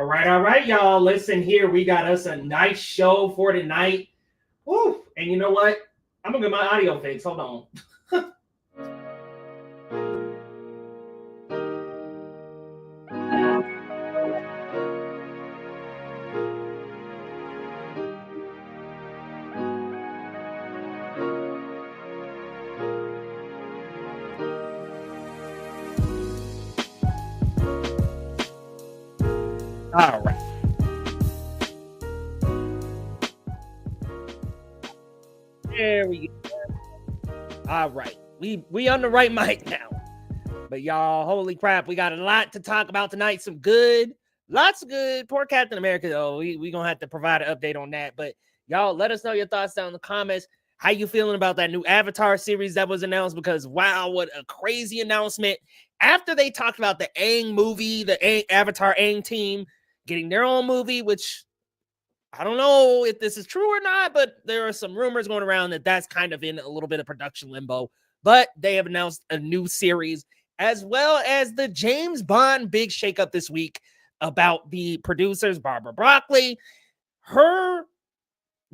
All right, y'all. Listen here. We got us a nice show for tonight. Woo! And you know what? I'm gonna get my audio fixed. Hold on. All right. There we go. All right. We on the right mic now. But y'all, holy crap, we got a lot to talk about tonight. Lots of good. Poor Captain America, though. We gonna have to provide an update on that. But y'all, let us know your thoughts down in the comments. How you feeling about that new Avatar series that was announced? Because wow, what a crazy announcement. After they talked about the Aang movie, the Avatar Aang team getting their own movie, which I don't know if this is true or not, but there are some rumors going around that that's kind of in a little bit of production limbo. But they have announced a new series, as well as the James Bond big shakeup this week about the producers, Barbara Broccoli, her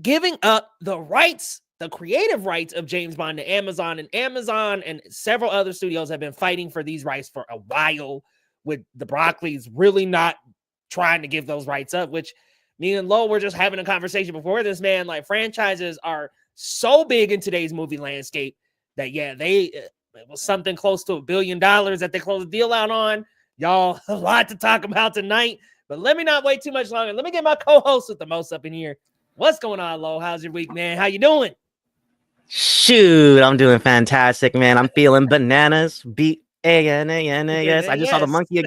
giving up the rights, the creative rights of James Bond to Amazon, and Amazon and several other studios have been fighting for these rights for a while, with the Broccoli's really not trying to give those rights up, which me and Lo were just having a conversation before this, man. Like, franchises are so big in today's movie landscape that, yeah, it was something close to $1 billion that they closed the deal out on. Y'all, a lot to talk about tonight, but let me not wait too much longer. Let me get my co-host with the most up in here. What's going on, Lo? How's your week, man? How you doing? Shoot, I'm doing fantastic, man. I'm feeling bananas. B-A-N-A-N-A-S. I just saw the monkey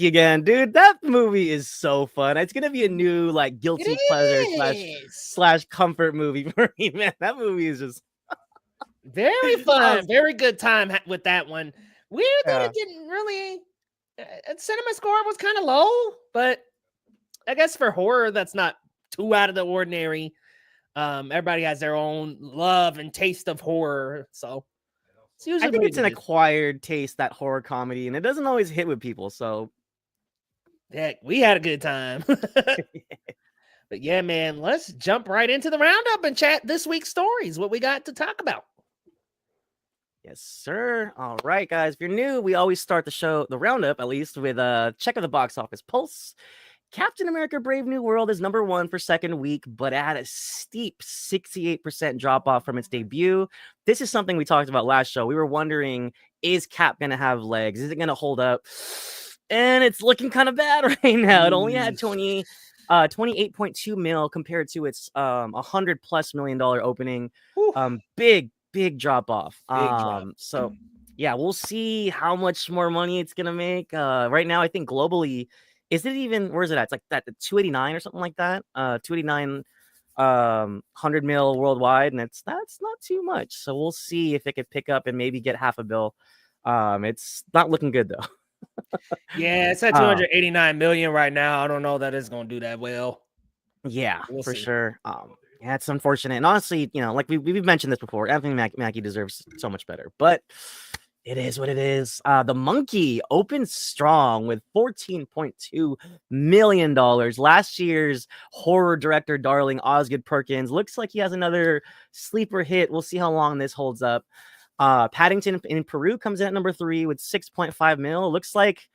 again. Dude, that movie is so fun. It's gonna be a new like guilty pleasure slash comfort movie for me, man. That movie is just very fun. Very good time with that one. Weird that it didn't really cinema score was kind of low, but I guess for horror that's not too out of the ordinary. Everybody has their own love and taste of horror, so I think it's an acquired taste, that horror comedy, and it doesn't always hit with people. So, heck, we had a good time. But yeah, man, let's jump right into the roundup and chat this week's stories. What we got to talk about? Yes, sir. All right, guys. If you're new, we always start the roundup, at least, with a check of the box office pulse. Captain America Brave New World is #1 for second week, but at a steep 68% drop off from its debut. This is something we talked about last show. We were wondering, is Cap going to have legs? Is it going to hold up? And it's looking kind of bad right now. It only had 28.2 mil compared to its $100+ million opening. Big drop off. So yeah, we'll see how much more money it's going to make. Right now, I think globally, is it even, where is it at? It's like that 289 or something like that. 289, 100 mil worldwide, and that's not too much. So we'll see if it could pick up and maybe get half a bill. It's not looking good though. Yeah, it's at 289 million right now. I don't know that it's gonna do that well. Yeah, we'll for see. Sure. Yeah, it's unfortunate. And honestly, like we've mentioned this before, Anthony Mackie deserves so much better, but it is what it is. The Monkey opened strong with $14.2 million. Last year's horror director darling Osgood Perkins looks like he has another sleeper hit. We'll see how long this holds up. Paddington in Peru comes in at #3 with 6.5 mil. Looks like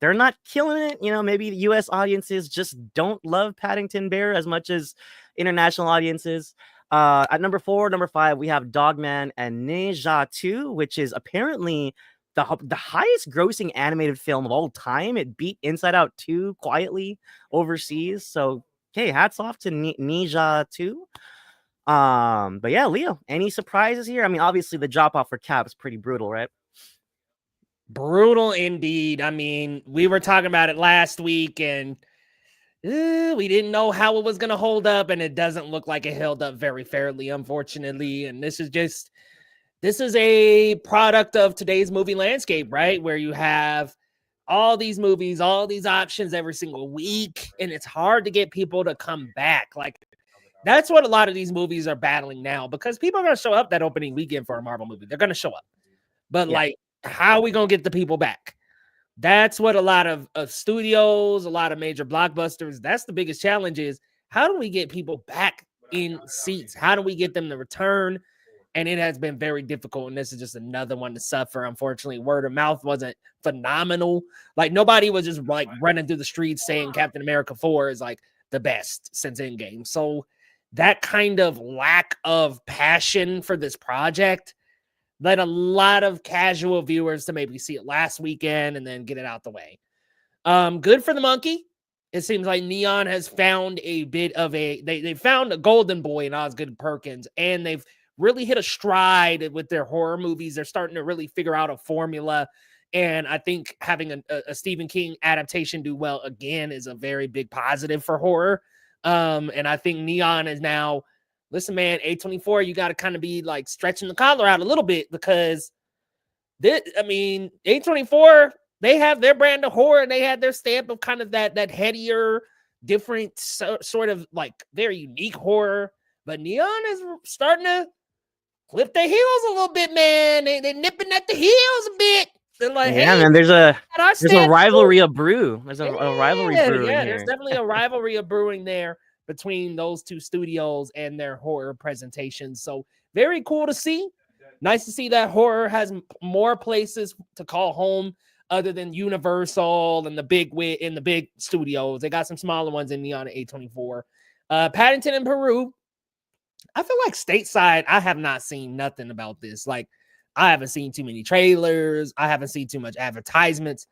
they're not killing it. Maybe the U.S. audiences just don't love Paddington Bear as much as international audiences. At #4, #5, we have Dogman and Ninja 2, which is apparently the highest grossing animated film of all time. It beat Inside Out 2 quietly overseas. So, okay, hats off to Ninja 2. But yeah, Leo, any surprises here? I mean, obviously the drop off for Cap is pretty brutal, right? Brutal indeed. I mean, we were talking about it last week, and we didn't know how it was going to hold up, and it doesn't look like it held up very fairly, unfortunately. And this is a product of today's movie landscape, right? Where you have all these movies, all these options every single week, and it's hard to get people to come back. Like, that's what a lot of these movies are battling now, because people are going to show up that opening weekend for a Marvel movie. They're going to show up. But like, how are we going to get the people back? That's what a lot of studios, a lot of major blockbusters, that's the biggest challenge is how do we get people back in seats? How do we get them to return? And it has been very difficult. And this is just another one to suffer. Unfortunately, word of mouth wasn't phenomenal. Like nobody was just like running through the streets saying Captain America 4 is like the best since Endgame. So that kind of lack of passion for this project led a lot of casual viewers to maybe see it last weekend and then get it out the way. Good for the monkey. It seems like Neon has found a bit of they found a golden boy in Osgood Perkins, and they've really hit a stride with their horror movies. They're starting to really figure out a formula. And I think having a Stephen King adaptation do well again is a very big positive for horror. And I think Neon is now, listen, man, A24, you got to kind of be like stretching the collar out a little bit because A24, they have their brand of horror and they had their stamp of kind of that headier, different sort of like very unique horror. But Neon is starting to clip their heels a little bit, man. They're nipping at the heels a bit. They're like, yeah, hey, man, there's a rivalry of brew. There's a rivalry brewing here. There's definitely a rivalry of brewing there between those two studios and their horror presentations. So very cool to see. Nice to see that horror has more places to call home other than Universal and the big studios. They got some smaller ones in Neon and A24. Paddington in Peru. I feel like stateside, I have not seen nothing about this. Like, I haven't seen too many trailers. I haven't seen too much advertisements.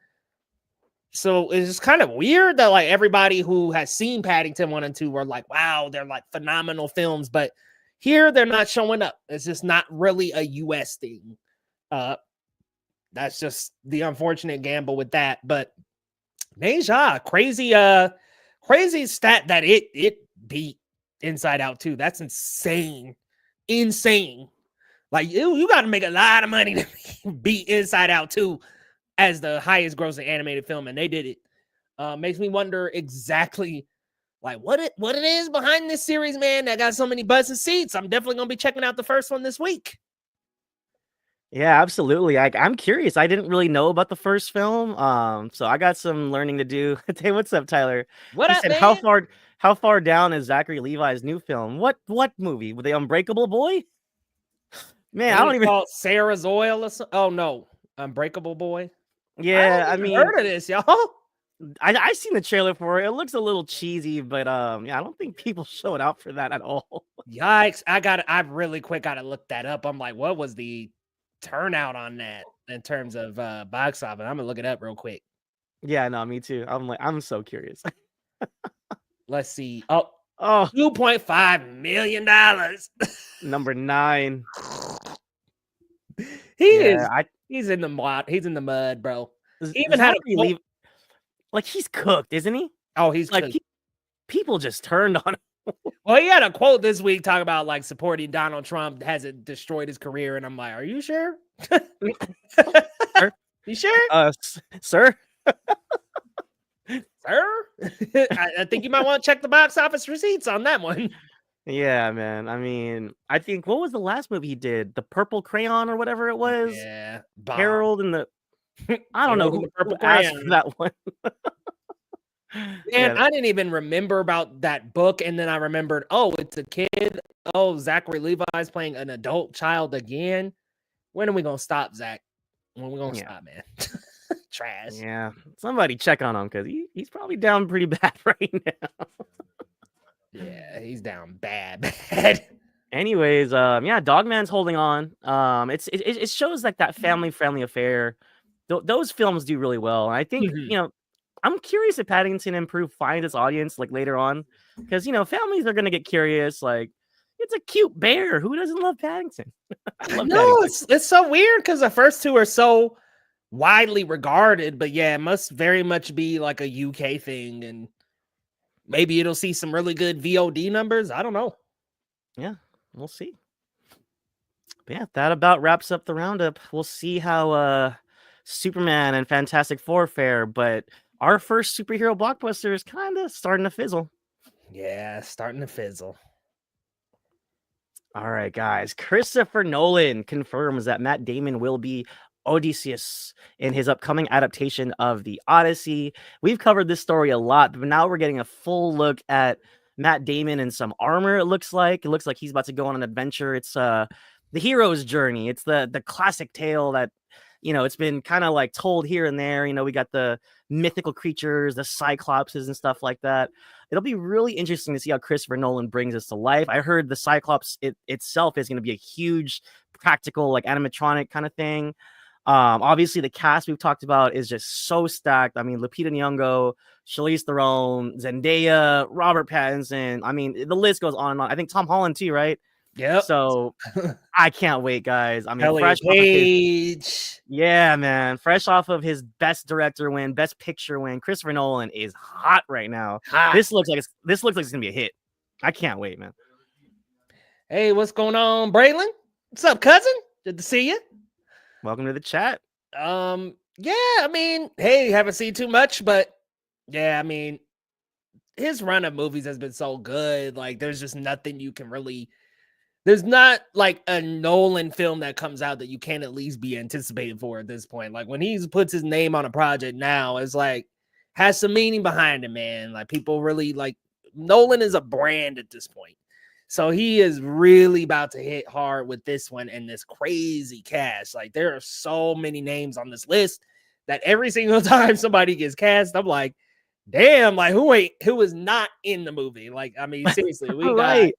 So it's just kind of weird that like everybody who has seen Paddington 1 and 2 were like, wow, they're like phenomenal films. But here they're not showing up. It's just not really a US thing. That's just the unfortunate gamble with that. But Neja, crazy stat that it beat Inside Out 2. That's insane. Like you got to make a lot of money to beat Inside Out 2 as the highest grossing animated film, and they did it. Makes me wonder exactly like what it is behind this series, man, that got so many butts and seats. I'm definitely gonna be checking out the first one this week. Yeah, absolutely. I'm curious. I didn't really know about the first film, so I got some learning to do. Hey, what's up, Tyler? What He up, said, man? how far down is Zachary Levi's new film? What movie? With the Unbreakable Boy? Man, I don't even. Called Sarah's Oil or something. Oh no, Unbreakable Boy. Yeah, I mean, heard of this, y'all. I seen the trailer for it. It looks a little cheesy, but yeah, I don't think people showed out for that at all. Yikes! I really quick gotta look that up. I'm like, what was the turnout on that in terms of box office? I'm gonna look it up real quick. Yeah, no, me too. I'm so curious. Let's see. Oh, oh, $2.5 million. Number 9. He's in the mud. He's in the mud, bro. He even Zachary Levi, like he's cooked, isn't he? Oh, he's like people just turned on him. Well, he had a quote this week talking about like supporting Donald Trump hasn't destroyed his career, and I'm like, are you sure? Sir? You sure? Sir? Sir? I think you might want to check the box office receipts on that one. Yeah, man. I mean, I think what was the last movie he did? The Purple Crayon or whatever it was? Yeah. Harold and the I don't know who Purple asked Crayon. for that one. And I didn't even remember about that book, and then I remembered, oh, it's a kid. Oh, Zachary Levi's playing an adult child again. When are we gonna stop, Zach? When are we gonna stop, man? Trash. Yeah, somebody check on him because he's probably down pretty bad right now. Yeah, he's down bad. Anyways, yeah, Dogman's holding on. It shows like that family friendly affair. Those films do really well, and I think I'm curious if Paddington and Peru find its audience like later on, because families are gonna get curious. Like, it's a cute bear. Who doesn't love Paddington? No, it's so weird because the first two are so widely regarded, but yeah, it must very much be like a UK thing, and maybe it'll see some really good VOD numbers. I don't know. Yeah, we'll see. But yeah, that about wraps up the roundup. We'll see how Superman and Fantastic Four fare, but our first superhero blockbuster is kind of starting to fizzle. Yeah, starting to fizzle. All right, guys. Christopher Nolan confirms that Matt Damon will be Odysseus in his upcoming adaptation of the Odyssey. We've covered this story a lot, but now we're getting a full look at Matt Damon in some armor. It looks like he's about to go on an adventure. It's the hero's journey. It's the classic tale that, you know, it's been kind of like told here and there. You know, we got the mythical creatures, the cyclopses and stuff like that. It'll be really interesting to see how Christopher Nolan brings this to life. I heard the cyclops itself is going to be a huge practical, like animatronic kind of thing. Obviously the cast we've talked about is just so stacked. I mean, Lupita Nyong'o, Charlize Theron, Zendaya, Robert Pattinson. I mean, the list goes on and on. I think Tom Holland too, right? Yep. So I can't wait, guys. I mean, Elliot Page. Yeah, man. Fresh off of his best director win, best picture win, Christopher Nolan is hot right now. Hot. This looks like it's gonna be a hit. I can't wait, man. Hey, what's going on, Braylon? What's up, cousin? Good to see you. Welcome to the chat. Yeah, I mean, hey, haven't seen too much, but yeah, I mean, his run of movies has been so good. Like, there's just nothing you can really. There's not like a Nolan film that comes out that you can't at least be anticipated for at this point. Like when he puts his name on a project now, it's like has some meaning behind it, man. Like people really like Nolan is a brand at this point. So he is really about to hit hard with this one and this crazy cast. Like there are so many names on this list that every single time somebody gets cast, I'm like, damn, like who is not in the movie? Like, I mean, seriously, we got.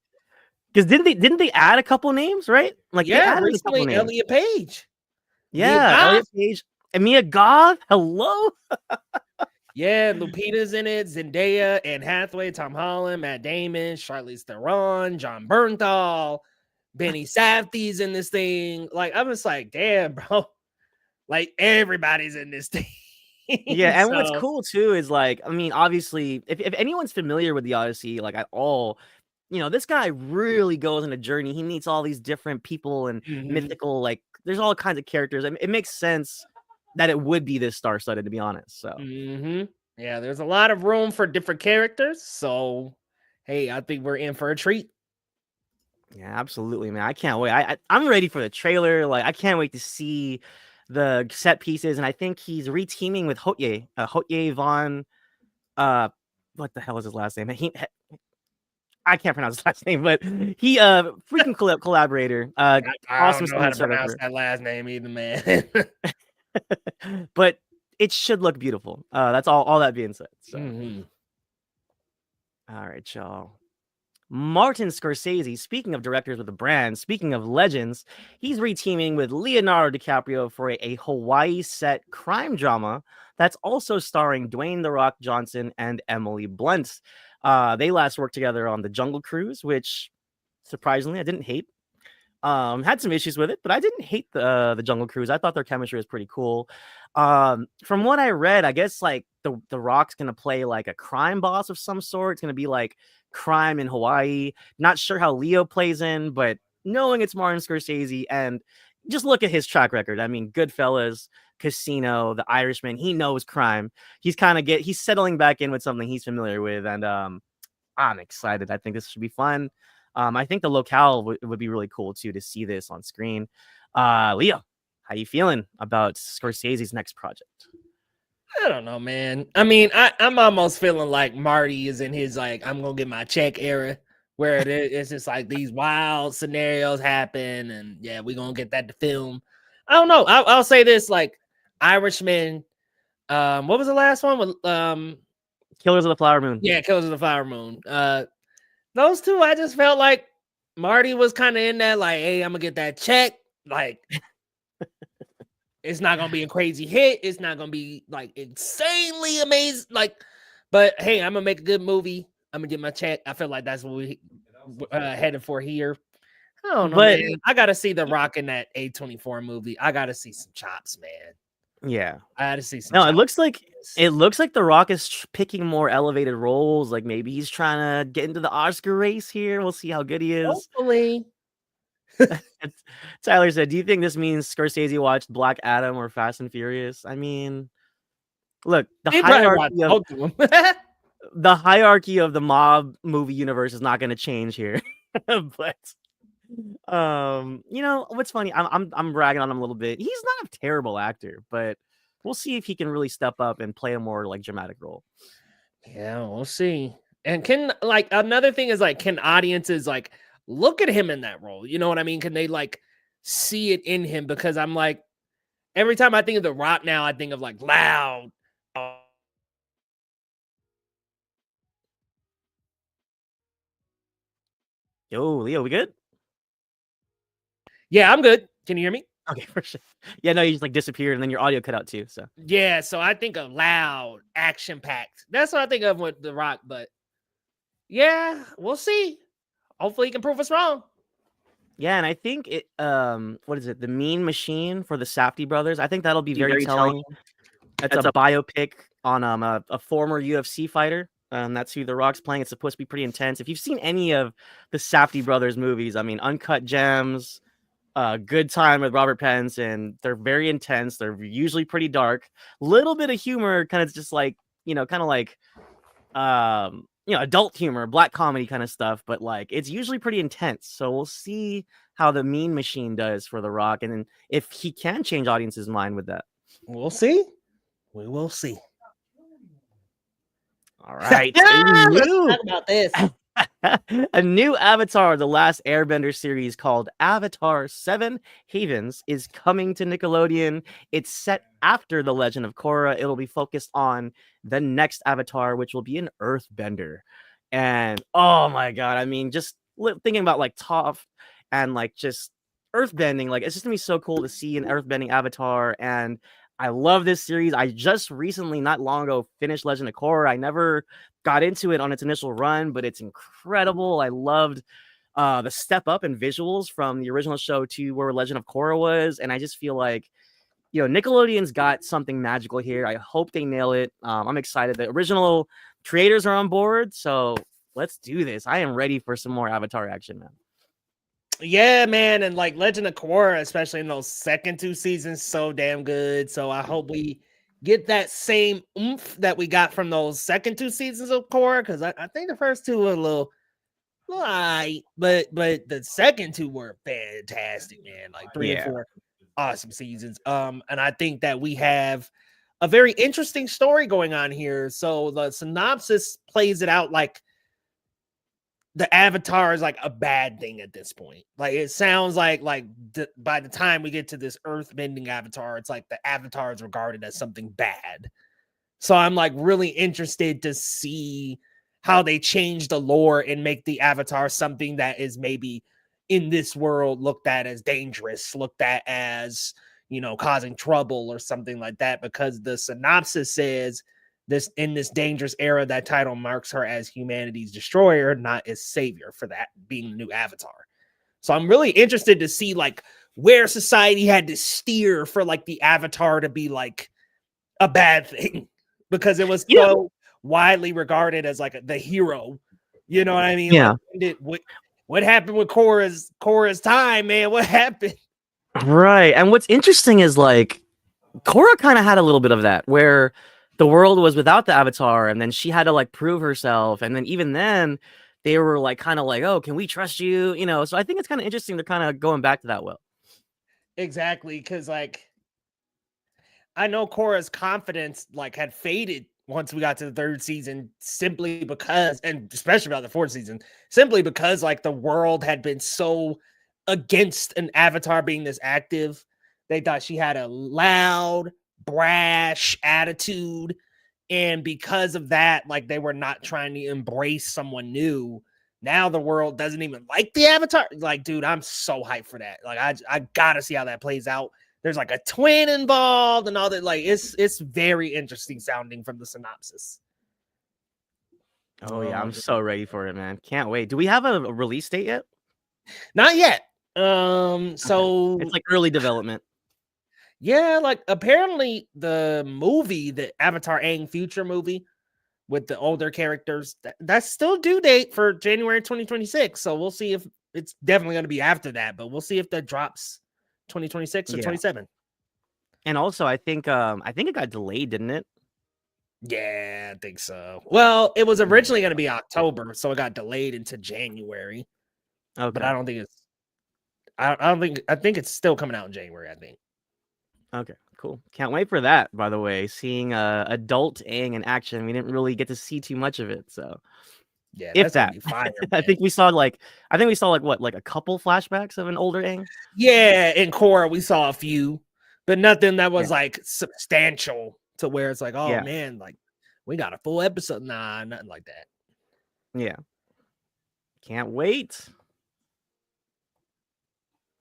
Because didn't they add a couple names, right? Like yeah, recently Elliot Page. Yeah, Elliot Page and Mia Goth. Hello. Yeah, Lupita's in it. Zendaya and Hathaway, Tom Holland, Matt Damon, Charlize Theron, John Bernthal, Benny Safdie's in this thing. Like I'm just like, damn, bro. Like everybody's in this thing. Yeah, and what's cool too is like, I mean, obviously, if anyone's familiar with the Odyssey, like at all. You know, this guy really goes on a journey. He meets all these different people and mythical, like there's all kinds of characters. I mean, it makes sense that it would be this star-studded, to be honest. So yeah, there's a lot of room for different characters. So hey, I think we're in for a treat. Yeah, absolutely, man. I can't wait. I'm ready for the trailer. Like, I can't wait to see the set pieces. And I think he's reteaming with Hotye Von. What the hell is his last name? I can't pronounce his last name, but he freaking collaborator. I don't know how to pronounce that last name either, man. But it should look beautiful. That's all that being said. So. All right, y'all. Martin Scorsese, speaking of directors with a brand, speaking of legends, he's reteaming with Leonardo DiCaprio for a Hawaii set crime drama that's also starring Dwayne "The Rock" Johnson and Emily Blunt. They last worked together on The Jungle Cruise, which surprisingly I didn't hate. Had some issues with it, but I didn't hate the Jungle Cruise. I thought their chemistry was pretty cool. From what I read, I guess like the Rock's gonna play like a crime boss of some sort. It's gonna be like crime in Hawaii. Not sure how Leo plays in, but knowing it's Martin Scorsese and just look at his track record. I mean, Goodfellas, Casino, The Irishman. He knows crime. He's settling back in with something he's familiar with, and I'm excited. I think this should be fun. I think the locale would be really cool too to see this on screen. Leo, how you feeling about Scorsese's next project? I don't know, man. I mean, I'm almost feeling like Marty is in his like I'm gonna get my check era, where it's just like these wild scenarios happen, and yeah, we're gonna get that to film. I don't know. I'll say this: like Irishman. What was the last one with Killers of the Flower Moon? Yeah, Killers of the Flower Moon. Those two, I just felt like Marty was kind of in that, like, hey, I'm gonna get that check. Like, it's not gonna be a crazy hit. It's not gonna be like insanely amazing. Like, but hey, I'm gonna make a good movie. I'm gonna get my check. I feel like that's what we headed for here. I don't know, man. I gotta see The Rock in that A24 movie. I gotta see some chops, man. Yeah, I had to see some. No, it looks like The Rock is picking more elevated roles. Like maybe he's trying to get into the Oscar race here. We'll see how good he is. Hopefully. Tyler said, "Do you think this means Scorsese watched Black Adam or Fast and Furious?" I mean, look, the hierarchy of the mob movie universe is not going to change here, but You know what's funny? I'm ragging on him a little bit. He's not a terrible actor, but we'll see if he can really step up and play a more like dramatic role. Yeah, we'll see. And can like another thing is like, can audiences like look at him in that role? You know what I mean? Can they like see it in him? Because I'm like, every time I think of The Rock now, I think of like loud. Yo, Leo, we good? Yeah, I'm good. Can you hear me? Okay, for sure. Yeah, no, you just like disappeared and then your audio cut out too. So Yeah, so I think of loud, action packed. That's what I think of with The Rock. But yeah, we'll see. Hopefully, he can prove us wrong. yeah, and I think it what is it? The Mean Machine for the Safdie brothers. I think that'll be very telling. It's a biopic on a former UFC fighter. That's who The Rock's playing. It's supposed to be pretty intense. If you've seen any of the Safdie brothers movies, I mean, Uncut Gems, Good Time with Robert Pattinson, they're very intense. They're usually pretty dark. Little bit of humor, kind of just like kind of like adult humor, black comedy kind of stuff. But like it's usually pretty intense. So we'll see how the Mean Machine does for The Rock, and then if he can change audiences' mind with that. We'll see. We will see. All right. Let's talk about this. A new Avatar, The Last Airbender series called Avatar 7 Havens is coming to Nickelodeon. It's set after The Legend of Korra. It'll be focused on the next Avatar, which will be an Earthbender. And oh my God, I mean, just thinking about like Toph and like just Earthbending, like it's just gonna be so cool to see an Earthbending Avatar. And I love this series. I just recently, not long ago, finished Legend of Korra. I never got into it on its initial run, but it's incredible. I loved the step up in visuals from the original show to where Legend of Korra was. And I just feel like, Nickelodeon's got something magical here. I hope they nail it. I'm excited. The original creators are on board. So let's do this. I am ready for some more Avatar action, man. Yeah, man, and like Legend of Korra, especially in those second 2 seasons, so damn good. So I hope we get that same oomph that we got from those second 2 seasons of Korra, because I think the first 2 were a little light, but the second 2 were fantastic, man. Like 3 and 4, awesome seasons. And I think that we have a very interesting story going on here. So the synopsis plays it out like the Avatar is like a bad thing at this point. Like it sounds like by the time we get to this earth-bending Avatar, it's like the Avatar is regarded as something bad. So I'm like really interested to see how they change the lore and make the Avatar something that is maybe in this world looked at as dangerous, looked at as, causing trouble or something like that, because the synopsis says in this dangerous era, that title marks her as humanity's destroyer, not as savior, for that being the new Avatar. So I'm really interested to see like where society had to steer for like the Avatar to be like a bad thing, because it was so widely regarded as like the hero. You know what I mean? Yeah. Like, what happened with Korra's time, man? What happened? Right. And what's interesting is like Korra kind of had a little bit of that, where the world was without the Avatar, and then she had to like prove herself, and then even then they were like kind of like, oh, can we trust you? So I think it's kind of interesting they're kind of going back to that well. Exactly, because like I know Korra's confidence like had faded once we got to the 3rd season, simply because, and especially about the 4th season, simply because like the world had been so against an Avatar being this active. They thought she had a loud, brash attitude, and because of that, like they were not trying to embrace someone new. Now the world doesn't even like the Avatar. Like, dude, I'm so hyped for that. Like, I gotta see how that plays out. There's like a twin involved and all that. Like, it's very interesting sounding from the synopsis. Oh yeah, I'm so ready for it, man. Can't wait. Do we have a release date yet? Not yet. So it's like early development. Yeah, like apparently the movie, the Avatar Aang future movie with the older characters, that's still due date for January 2026. So we'll see if it's definitely going to be after that, but we'll see if that drops 2026 or 27. And also, I think it got delayed, didn't it? Yeah, I think so. Well, it was originally going to be October, so it got delayed into January. Okay. But I don't think it's I think it's still coming out in January, I think. Okay, cool. Can't wait for that, by the way. Seeing adult Aang in action. We didn't really get to see too much of it, so Yeah, if that's gonna that. be fire, I man. think we saw like a couple flashbacks of an older Aang. Yeah, in Korra we saw a few, but nothing that was Yeah. like substantial to where it's like, oh Yeah. man, like we got a full episode. Nah, nothing like that. Yeah. Can't wait.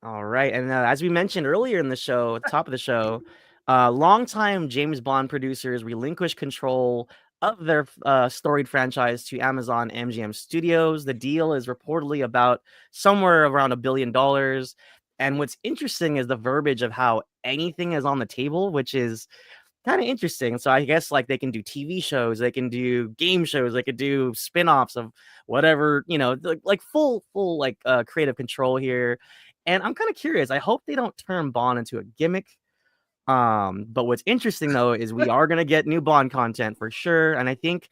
All right. And as we mentioned earlier in the show, top of the show, longtime James Bond producers relinquished control of their storied franchise to Amazon MGM Studios. The deal is reportedly about somewhere around $1 billion. And what's interesting is the verbiage of how anything is on the table, which is kind of interesting. So I guess like they can do TV shows, they can do game shows, they could do spin-offs of whatever, like full like creative control here. And I'm kind of curious. I hope they don't turn Bond into a gimmick. But what's interesting though is we are gonna get new Bond content for sure. And I think,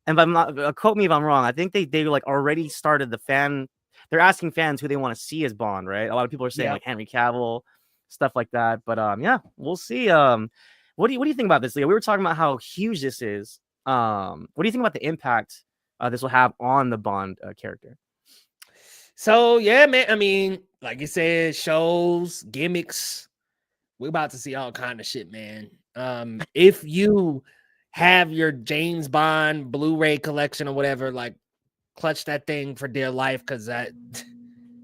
and if I'm not, quote me if I'm wrong, I think they like already started the fan. They're asking fans who they want to see as Bond, right? A lot of people are saying like Henry Cavill, stuff like that. But yeah, we'll see. What do you think about this, Leo? We were talking about how huge this is. What do you think about the impact this will have on the Bond character? So yeah, man. I mean, like you said, shows, gimmicks. We're about to see all kind of shit, man. If you have your James Bond Blu-ray collection or whatever, like clutch that thing for dear life, because that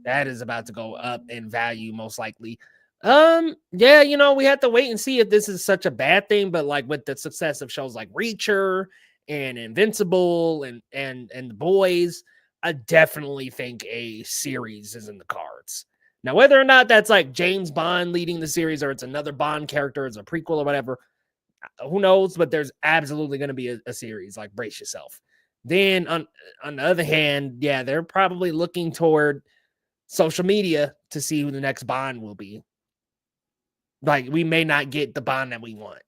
is about to go up in value most likely. Yeah, we have to wait and see if this is such a bad thing, but like with the success of shows like Reacher and Invincible and The Boys, I definitely think a series is in the cards. Now, whether or not that's like James Bond leading the series or it's another Bond character, it's a prequel or whatever, who knows? But there's absolutely going to be a series. Like, brace yourself. Then on the other hand, yeah, they're probably looking toward social media to see who the next Bond will be. Like, we may not get the Bond that we want.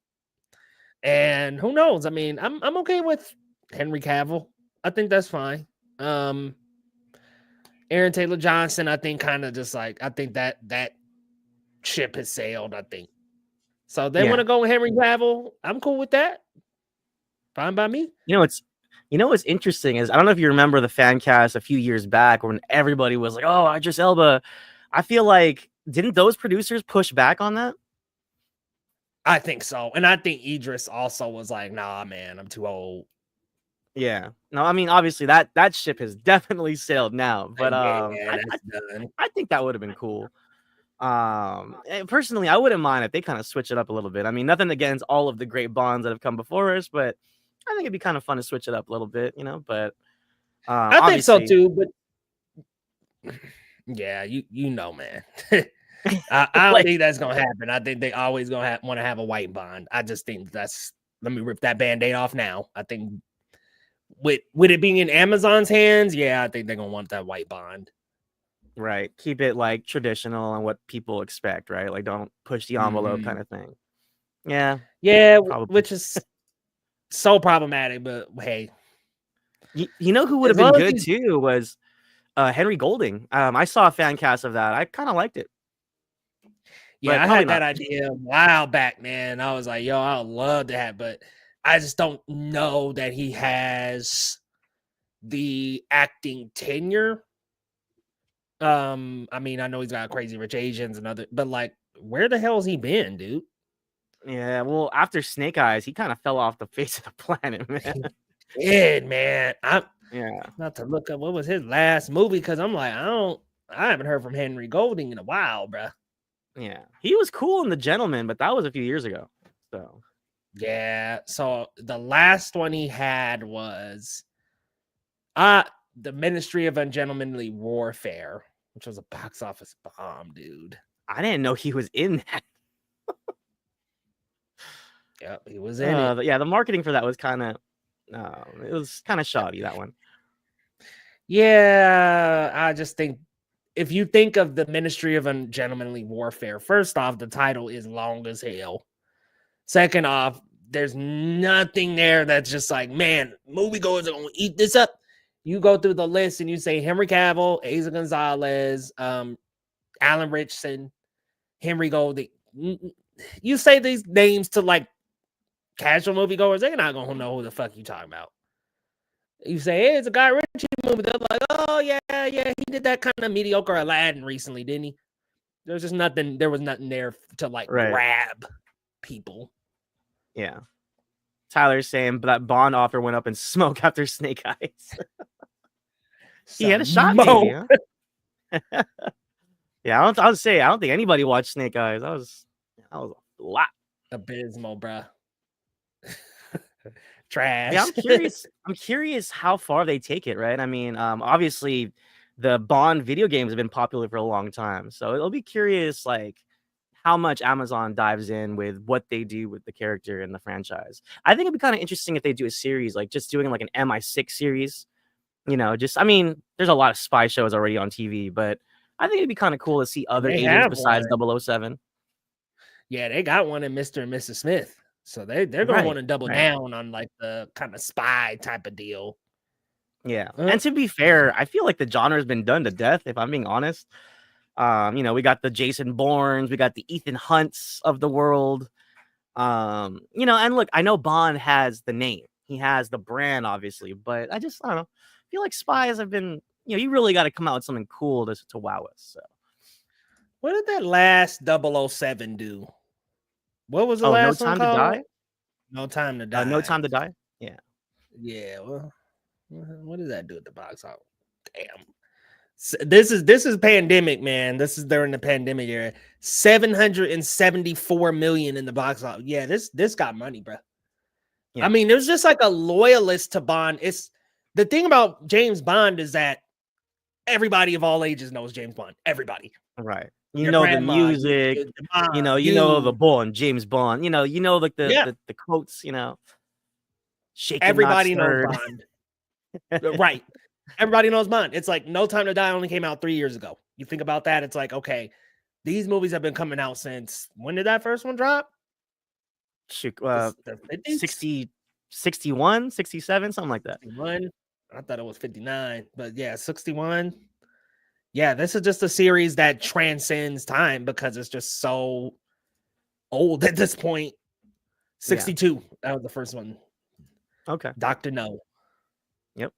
And who knows? I mean, I'm okay with Henry Cavill. I think that's fine. Aaron Taylor Johnson, I think kind of just like, I think that ship has sailed, I think. So they want to go with Henry Cavill. I'm cool with that. Fine by me. What's interesting is, I don't know if you remember the fan cast a few years back when everybody was like, oh, Idris Elba. I feel like, didn't those producers push back on that? I think so. And I think Idris also was like, nah, man, I'm too old. Yeah. No, I mean, obviously that ship has definitely sailed now. But I think that would have been cool. Personally, I wouldn't mind if they kind of switch it up a little bit. I mean, nothing against all of the great Bonds that have come before us, but I think it'd be kind of fun to switch it up a little bit, But I think so too. But yeah, man. I don't think that's gonna happen. I think they always gonna want to have a white Bond. I just think let me rip that Band-Aid off now. I think with it being in Amazon's hands, yeah, I think they're gonna want that white Bond. Right. Keep it like traditional and what people expect, right? Like, don't push the envelope kind of thing. Yeah. Yeah, probably. Which is so problematic, but hey. You know who would have been good too was Henry Golding. I saw a fan cast of that. I kind of liked it. Yeah, I had that idea a while back, man. I was like, yo, I would love to have, but I just don't know that he has the acting tenure. I mean, I know he's got Crazy Rich Asians and other, but like, where the hell has he been, dude? Yeah, well, after Snake Eyes, he kind of fell off the face of the planet, man. He did, man. Yeah. Not to look up what was his last movie, because I'm like, I haven't heard from Henry Golding in a while, bruh. Yeah, he was cool in The Gentleman, but that was a few years ago. So yeah, so the last one he had was The Ministry of Ungentlemanly Warfare, which was a box office bomb, dude. I didn't know he was in that. Yep, he was in it. Yeah, the marketing for that was kind of it was kind of shoddy, that one. Yeah, I just think if you think of The Ministry of Ungentlemanly Warfare, first off, the title is long as hell. Second off, there's nothing there that's just like, man, moviegoers are going to eat this up. You go through the list and you say Henry Cavill, Asa Gonzalez, Alan Richson, Henry Golding. You say these names to like casual moviegoers, they're not gonna know who the fuck you talking about. You say, hey, it's a Guy Ritchie movie. They're like, oh yeah, he did that kind of mediocre Aladdin recently, didn't he? There was nothing there to like grab people. Yeah. Tyler's saying that Bond offer went up in smoke after Snake Eyes. He had a shot, maybe, huh? Yeah, I don't think anybody watched Snake Eyes. That was a lot. Abysmal, bruh. Trash. Yeah, I'm curious how far they take it, right? I mean, obviously the Bond video games have been popular for a long time. So it'll be curious like how much Amazon dives in with what they do with the character and the franchise. I think it'd be kind of interesting if they do a series, like just doing like an MI6 series. You know, I mean, there's a lot of spy shows already on TV, but I think it'd be kind of cool to see other agents besides 007. Yeah, they got one in Mr. and Mrs. Smith. So they're going to want to double down on like the kind of spy type of deal. Yeah. And to be fair, I feel like the genre has been done to death, if I'm being honest. You know, we got the Jason Bournes, we got the Ethan Hunts of the world. You know, and look, I know Bond has the name. He has the brand, obviously, but I don't know. I feel like spies have been, you know, you really got to come out with something cool to wow us. So what did that last 007 do? What was the last one called? No Time to Die. No Time to Die? Yeah. Yeah, well, what does that do at the box office? Damn. So this is pandemic, man. This is during the pandemic era. 774 million in the box office. Yeah, this got money, bro. Yeah. I mean, there's just like a loyalist to Bond. It's the thing about James Bond is that everybody of all ages knows James Bond. Everybody. Right. You know the music, you know the Bond, James Bond, you know like the quotes, you know. Everybody knows Bond. Right. Everybody knows Bond. It's like No Time to Die only came out 3 years ago. You think about that, it's like, okay, these movies have been coming out since when did that first one drop? 60, 61, 67, something like that. 61. I thought it was 59, but yeah, 61. Yeah, this is just a series that transcends time because it's just so old at this point. 62. Yeah. That was the first one. Okay. Dr. No. Yep.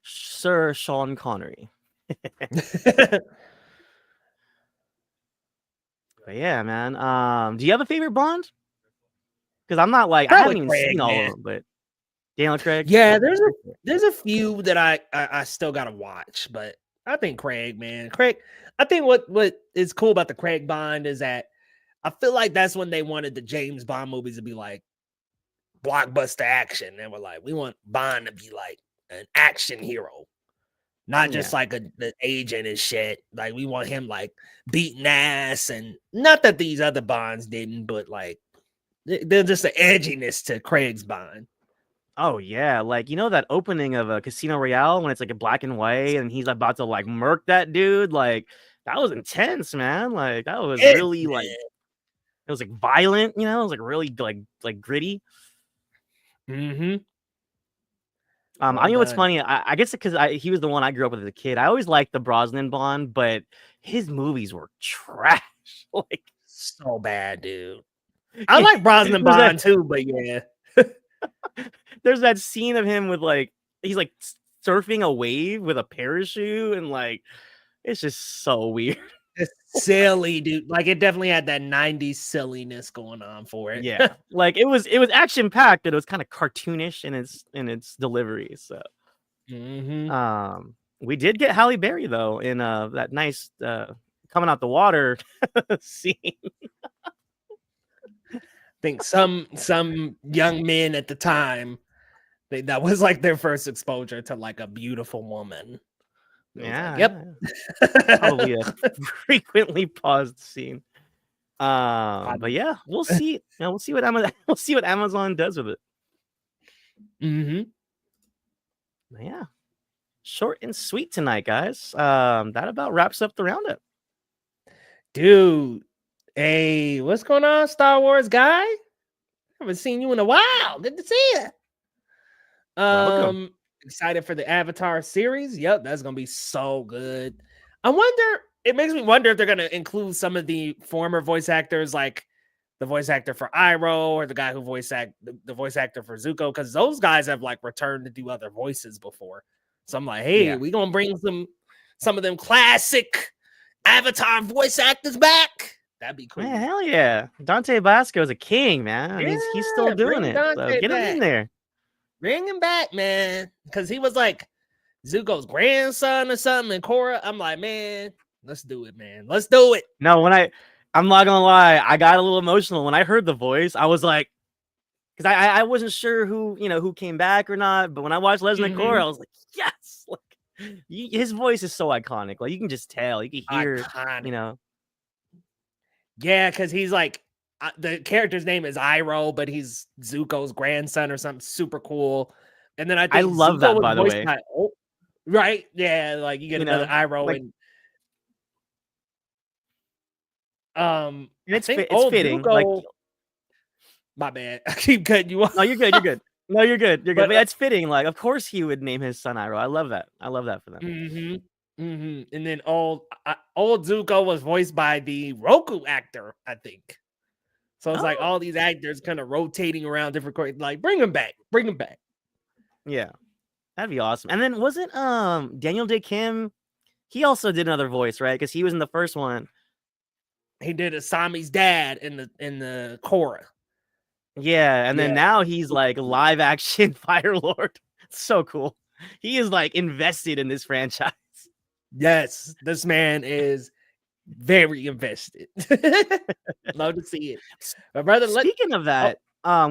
Sir Sean Connery. But yeah, man. Do you have a favorite Bond? Because I'm not like, I haven't even seen all of them, but Daniel Craig. Yeah, there's a few that I still gotta watch, but I think Craig, man. Craig, I think what is cool about the Craig Bond is that I feel like that's when they wanted the James Bond movies to be like blockbuster action. They were like, we want Bond to be like an action hero, not just like the agent and shit. Like we want him like beating ass, and not that these other Bonds didn't, but like there's just an edginess to Craig's Bond. Oh yeah, like you know that opening of a Casino Royale when it's like a black and white and he's about to like murk that dude, like that was intense, man. Like that was really like it was like violent, you know, it was like really like gritty. Mm-hmm. I know what's funny. I guess because he was the one I grew up with as a kid. I always liked the Brosnan Bond, but his movies were trash. Like so bad, dude. I like Brosnan Bond too, but yeah. There's that scene of him with like he's like surfing a wave with a parachute and like it's just so weird. It's silly, dude. Like it definitely had that 90s silliness going on for it. Yeah. Like it was action packed, but it was kind of cartoonish in its delivery. So we did get Halle Berry though in that nice coming out the water scene. I think some young men at the time that was like their first exposure to like a beautiful woman. Yeah. Like, yep. Probably a frequently paused scene. But yeah, we'll see. You know, we'll see what Amazon does with it. But yeah. Short and sweet tonight, guys. That about wraps up the roundup. Dude. Hey, what's going on, Star Wars guy? Haven't seen you in a while. Good to see you. Excited for the Avatar series. Yep, that's gonna be so good. I wonder. It makes me wonder if they're gonna include some of the former voice actors, like the voice actor for Iroh or the guy who the voice actor for Zuko, because those guys have like returned to do other voices before. So I'm like, hey, we gonna bring some of them classic Avatar voice actors back. That'd be cool. Man, hell yeah. Dante Basco is a king, man. Yeah, he's still doing it. So get him in there. Bring him back, man. Because he was like Zuko's grandson or something in Korra. I'm like, man, let's do it, man. Let's do it. No, I'm not gonna lie, I got a little emotional when I heard the voice. I was like, because I wasn't sure who came back or not. But when I watched Legend of Korra, I was like, yes, like his voice is so iconic. Like you can just tell, you can hear, Yeah, because he's like the character's name is Iroh, but he's Zuko's grandson or something super cool. And then I love Zuko that, by the way. Right? Yeah, like you get another Iroh, like, and it's fitting. Zuko, like, my bad, I keep cutting you off. No, you're good. You're good. No, you're good. You're good. But that's fitting. Like, of course, he would name his son Iroh. I love that. I love that for them. And then old Zuko was voiced by the Roku actor, I think. So it's like all these actors kind of rotating around different. Like, bring them back. Yeah, that'd be awesome. And then wasn't Daniel Day Kim? He also did another voice, right? Because he was in the first one. He did Asami's dad in the Korra. Yeah, and then now he's like live action Fire Lord. So cool. He is like invested in this franchise. Yes, this man is very invested. Love to see it. But brother, speaking of that,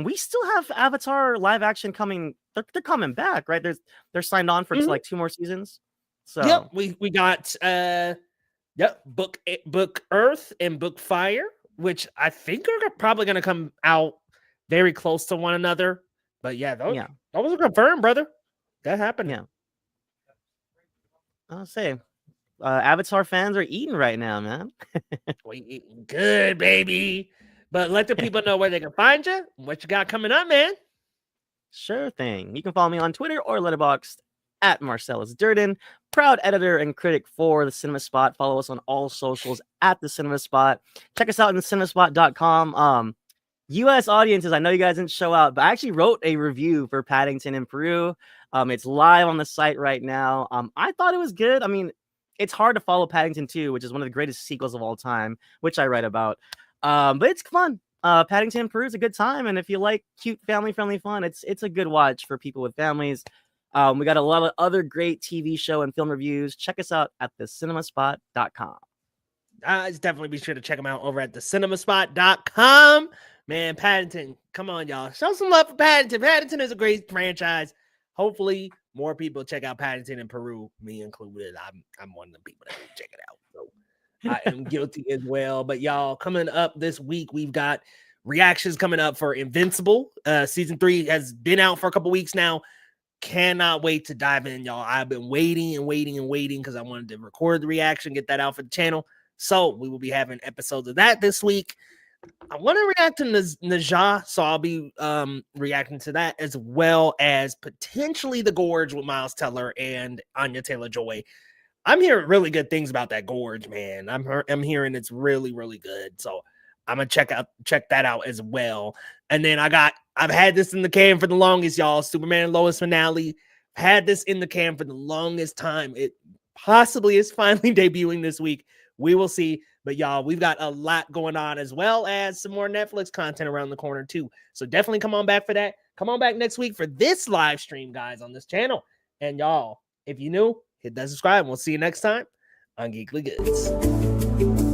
we still have Avatar live action coming. They're coming back, right? They're signed on for like 2 more seasons. So yep, we got Book Earth and Book Fire, which I think are probably going to come out very close to one another. But yeah, those are confirmed, brother. That happened. Yeah. I'll say, Avatar fans are eating right now, man. We eating good, baby. But let the people know where they can find you, what you got coming up, man. Sure thing. You can follow me on Twitter or Letterboxd at Marcellus Durden, proud editor and critic for The Cinema Spot. Follow us on all socials at The Cinema Spot. Check us out on cinemaspot.com. U.S. audiences, I know you guys didn't show out, but I actually wrote a review for Paddington in Peru. It's live on the site right now. I thought it was good. I mean, it's hard to follow Paddington 2, which is one of the greatest sequels of all time, which I write about. But it's fun. Paddington in Peru is a good time, and if you like cute family-friendly fun, it's a good watch for people with families. We got a lot of other great TV show and film reviews. Check us out at thecinemaspot.com. Definitely be sure to check them out over at thecinemaspot.com. Man, Paddington, come on, y'all. Show some love for Paddington. Paddington is a great franchise. Hopefully, more people check out Paddington in Peru, me included. I'm one of the people that check it out. So I am guilty as well. But y'all, coming up this week, we've got reactions coming up for Invincible. Season 3 has been out for a couple weeks now. Cannot wait to dive in, y'all. I've been waiting because I wanted to record the reaction, get that out for the channel. So we will be having episodes of that this week. I want to react to Naja, so I'll be reacting to that, as well as potentially The Gorge with Miles Teller and Anya Taylor-Joy. I'm hearing really good things about that Gorge, man. I'm hearing it's really, really good. So I'm gonna check that out as well. And then I've had this in the can for the longest, y'all. Superman and Lois finale. Had this in the can for the longest time. It possibly is finally debuting this week. We will see. But y'all, we've got a lot going on, as well as some more Netflix content around the corner too. So definitely come on back for that. Come on back next week for this live stream, guys, on this channel. And y'all, if you're new, hit that subscribe. We'll see you next time on Geekly Goods.